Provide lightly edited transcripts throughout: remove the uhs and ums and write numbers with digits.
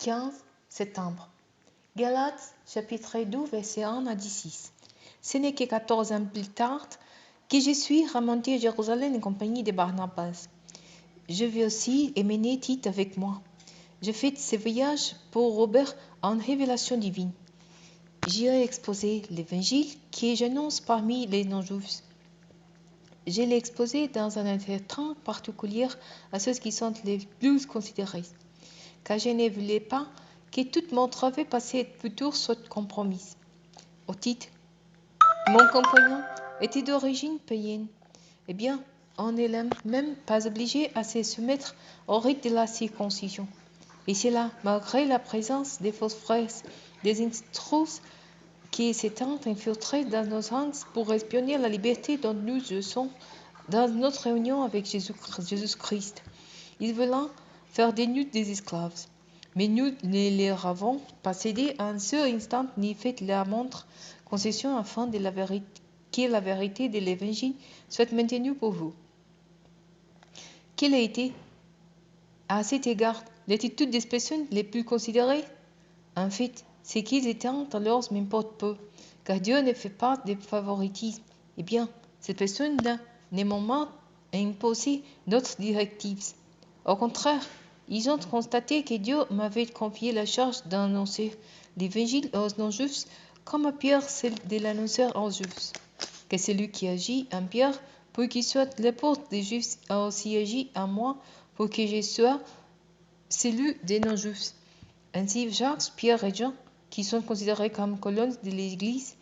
15 septembre. Galates, chapitre 2, versets 1 à 16. Ce n'est que 14 ans plus tard que je suis remonté à Jérusalem en compagnie de Barnabas. Je vais aussi emmener Tite avec moi. Je fais ce voyage pour Robert en révélation divine. J'irai exposer l'évangile que j'annonce parmi les non-juifs. Je l'ai exposé dans un intérêt particulier à ceux qui sont les plus considérés, car je ne voulais pas que tout mon travail passé futur soit compromis. Au titre, mon compagnon était d'origine païenne. Eh bien, on n'est même pas obligé à se soumettre au rite de la circoncision. Et cela, malgré la présence des fausses frères, des intrus qui s'étant infiltrés dans nos rangs pour espionner la liberté dont nous jouissons dans notre réunion avec Jésus-Christ. Ils veulent faire de nous des esclaves. Mais nous ne leur avons pas cédé un seul instant ni fait la moindre concession afin que la vérité de l'Évangile soit maintenue pour vous. Quelle a été, à cet égard, l'attitude des personnes les plus considérées? En fait, ce qu'ils étaient alors m'importe peu, car Dieu ne fait pas de favoritisme. Eh bien, ces personnes-là ne m'ont pas imposé d'autres directives. Au contraire, ils ont constaté que Dieu m'avait confié la charge d'annoncer l'Évangile aux non-juifs comme à Pierre celle de l'annoncer aux juifs. Que celui qui agit en Pierre pour qu'il soit l'apôtre des juifs a aussi agi en moi pour que je sois celui des non-juifs. Ainsi, Jacques, Pierre et Jean, qui sont considérés comme colonnes de l'Église,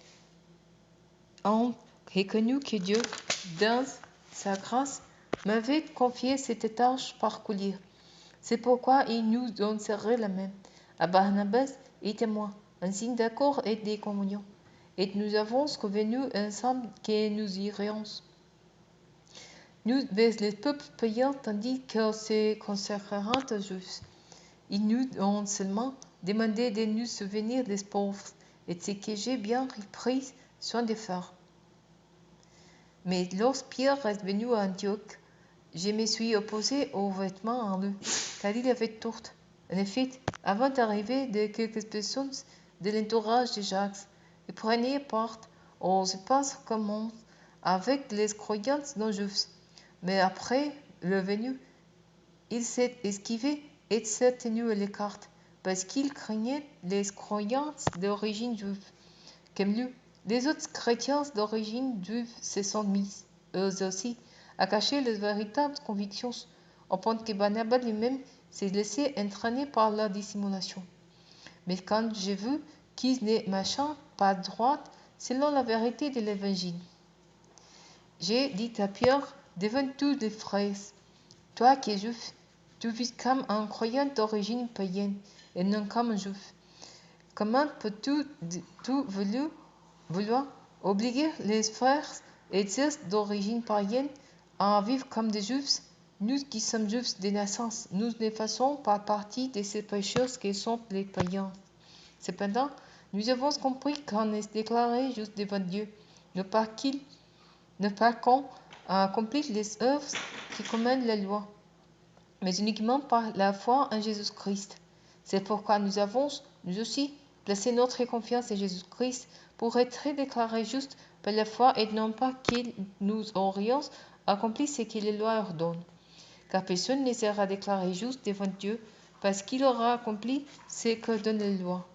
ont reconnu que Dieu, dans sa grâce, m'avait confié cette tâche particulière. C'est pourquoi il nous ont serré la main, à Barnabas et à moi, un signe d'accord et de communion. Et nous avons convenu ensemble que nous irions, nous, vers les peuples païens, tandis qu'ils se consacreront aux Juifs. Ils nous ont seulement demandé de nous souvenir des pauvres, et ce que j'ai bien pris soin de faire. Mais lorsque Pierre est venu à Antioche, je me suis opposé au vêtement en lui, car il avait tort. En effet, avant d'arriver de quelques personnes de l'entourage de Jacques, il prenait part aux espaces communs avec les croyants non-juifs. Mais après le venu, il s'est esquivé et s'est tenu à l'écart, parce qu'il craignait les croyants d'origine juive. Comme lui, les autres chrétiens d'origine juive se sont mis, eux aussi, à cacher leurs véritables convictions, au point que Barnabas lui-même s'est laissé entraîner par la dissimulation. Mais quand j'ai vu qu'ils ne marchaient pas droit selon la vérité de l'Évangile, j'ai dit à Pierre devant tous les frères, toi qui es juif, tu vis comme un croyant d'origine païenne et non comme un juif. Comment peux-tu vouloir obliger les frères et sœurs d'origine païenne à vivre comme des juifs? Nous qui sommes juifs de naissance, nous ne faisons pas partie de ces pécheurs qui sont les païens. Cependant, nous avons compris qu'on est déclaré juste devant Dieu, non pas qu'on a accompli les œuvres qui commandent la loi, mais uniquement par la foi en Jésus-Christ. C'est pourquoi nous avons, nous aussi, placé notre confiance en Jésus-Christ pour être déclarés justes par la foi et non pas que nous aurions accompli ce que la loi ordonne. Car personne ne sera déclaré juste devant Dieu parce qu'il aura accompli ce que donne la loi.